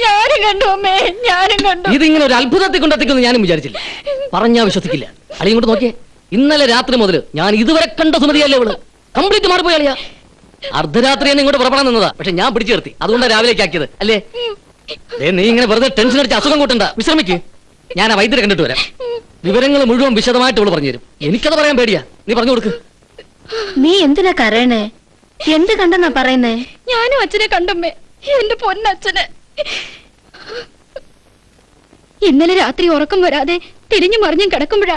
ഞാനും കണ്ടു അമ്മേ, ഞാനും കണ്ടു. ഇതിങ്ങനെ ഒരു അത്ഭുതത്തെ കൊണ്ടെത്തിക്കുന്നു ഞാനും വിചാരിച്ചില്ല. പറഞ്ഞാ വിശ്വസിക്കില്ല. അളിയും കൊണ്ട് നോക്കിയേ, ഇന്നലെ രാത്രി മുതൽ ഞാൻ ഇതുവരെ കണ്ട സുമതിയല്ലേ ഇവള്. കംപ്ലീറ്റ് മാറിപ്പോയി അളിയാ. അർദ്ധരാത്രി തന്നെ ഇങ്ങോട്ട് പുറപ്പെടാൻ നിന്നതാ, പക്ഷെ ഞാൻ പിടിച്ചു നിർത്തി. അതുകൊണ്ടാണ് രാവിലേക്ക് ആക്കിയത് അല്ലേ? നീ ഇങ്ങനെ വെറുതെ ടെൻഷൻ അടിച്ച് അസുഖം കൂട്ടണ്ട, വിശ്രമിക്ക്. ഞാൻ ആ വൈദ്യരെ കണ്ടിട്ട് വരാം. വിവരങ്ങൾ മുഴുവൻ വിശദമായിട്ട് ഇവള് പറഞ്ഞു തരും. എനിക്കത് പറയാൻ പേടിയാ, നീ പറഞ്ഞു കൊടുക്ക്. നീ എന്തിനാ കരയണേ? എന്ത് കണ്ടെന്നാ പറയുന്നേ? ഞാനും അച്ഛനെ കണ്ടമ്മേ, എന്റെ പൊന്നച്ഛനെ. ഇന്നലെ രാത്രി ഉറക്കം വരാതെ തിരിഞ്ഞു മറിഞ്ഞും കിടക്കുമ്പോഴാ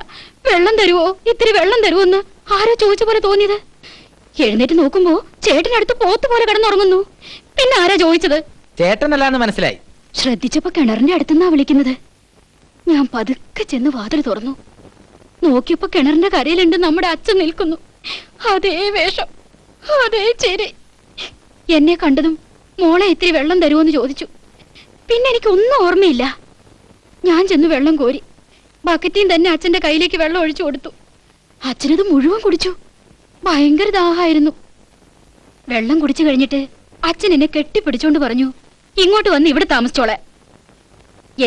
വെള്ളം തരുവോ, ഇത്തിരി വെള്ളം തരുവോന്ന് ആരോ ചോദിച്ച പോലെ തോന്നിയത്. എഴുന്നേറ്റ് നോക്കുമ്പോ ചേട്ടനടുത്ത് പോത്ത് പോലെ കിടന്നുറങ്ങുന്നു. പിന്നെ ആരാ ചോദിച്ചത്? ചേട്ടനല്ലാന്ന് മനസ്സിലായി. ശ്രദ്ധിച്ചപ്പോ കിണറിന്റെ അടുത്തുനിന്നാ വിളിക്കുന്നത്. ഞാൻ പതുക്കെ ചെന്ന് വാതിൽ തുറന്നു. നോക്കിയപ്പോ കിണറിന്റെ കരയിലുണ്ട് നമ്മുടെ അച്ഛൻ നിൽക്കുന്നു. അതേ വേഷം, അതേ ചിരി. എന്നെ കണ്ടതും മോളെ ഇത്തിരി വെള്ളം തരുമോന്ന് ചോദിച്ചു. പിന്നെ എനിക്കൊന്നും ഓർമ്മയില്ല. ഞാൻ ചെന്ന് വെള്ളം കോരി ബക്കറ്റിയും തന്നെ അച്ഛന്റെ കയ്യിലേക്ക് വെള്ളം ഒഴിച്ചു കൊടുത്തു. അച്ഛനത് മുഴുവൻ കുടിച്ചു. ഭയങ്കര ദാഹമായിരുന്നു. വെള്ളം കുടിച്ചു കഴിഞ്ഞിട്ട് അച്ഛൻ എന്നെ കെട്ടിപ്പിടിച്ചോണ്ട് പറഞ്ഞു, ഇങ്ങോട്ട് വന്ന് ഇവിടെ താമസിച്ചോളെ.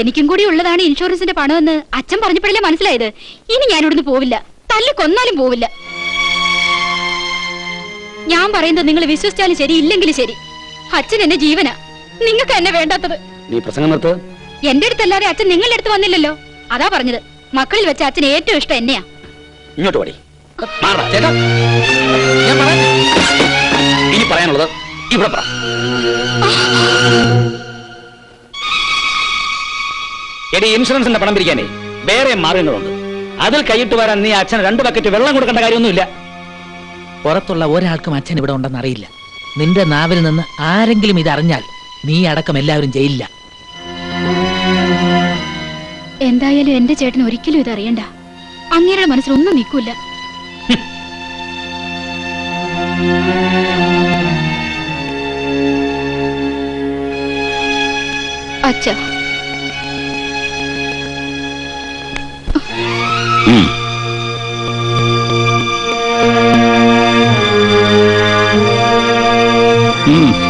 എനിക്കും കൂടി ഉള്ളതാണ് ഇൻഷുറൻസിന്റെ പണമെന്ന് അച്ഛൻ പറഞ്ഞപ്പോഴല്ലേ മനസ്സിലായത്. ഇനി ഞാൻ ഇവിടുന്ന് പോവില്ല, തല്ലു കൊന്നാലും പോവില്ല. ഞാൻ പറയുന്നത് നിങ്ങൾ വിശ്വസിച്ചാലും ശരി, ഇല്ലെങ്കിലും ശരി. അച്ഛൻ എന്നെ ജീവനാ. നിങ്ങൾക്ക് എന്നെ വേണ്ടാത്തത്. നീ പ്രസംഗം നിർത്ത്. എന്റെ അടുത്തല്ലാതെ അച്ഛൻ നിങ്ങളുടെ അടുത്ത് വന്നില്ലല്ലോ. അതാ പറഞ്ഞത്, മക്കളിൽ വെച്ച അച്ഛന് ഏറ്റവും ഇഷ്ടം എന്നെയാ. ഇങ്ങോട്ട് പടി. ഇനി പറയാനുള്ളത് ഇവിടെ പറ. എടി, ഇൻഷുറൻസിന്റെ പണം പിരിക്കാനേ വേറെ മാർഗങ്ങളുണ്ട്. അതിൽ കൈയിട്ട് വരാൻ നീ അച്ഛന് 2 ബക്കറ്റ് വെള്ളം കൊടുക്കേണ്ട കാര്യമൊന്നുമില്ല. പുറത്തുള്ള ഒരാൾക്കും അച്ഛൻ ഇവിടെ ഉണ്ടെന്ന് അറിയില്ല. നിന്റെ നാവിൽ നിന്ന് ആരെങ്കിലും ഇതറിഞ്ഞാൽ നീ അടക്കം എല്ലാവരും ജയിലില്ല. എന്തായാലും എന്റെ ചേട്ടൻ ഒരിക്കലും ഇതറിയണ്ട. അങ്ങേരുടെ മനസ്സിലൊന്നും നിൽക്കൂല. അച്ഛാ, Mm.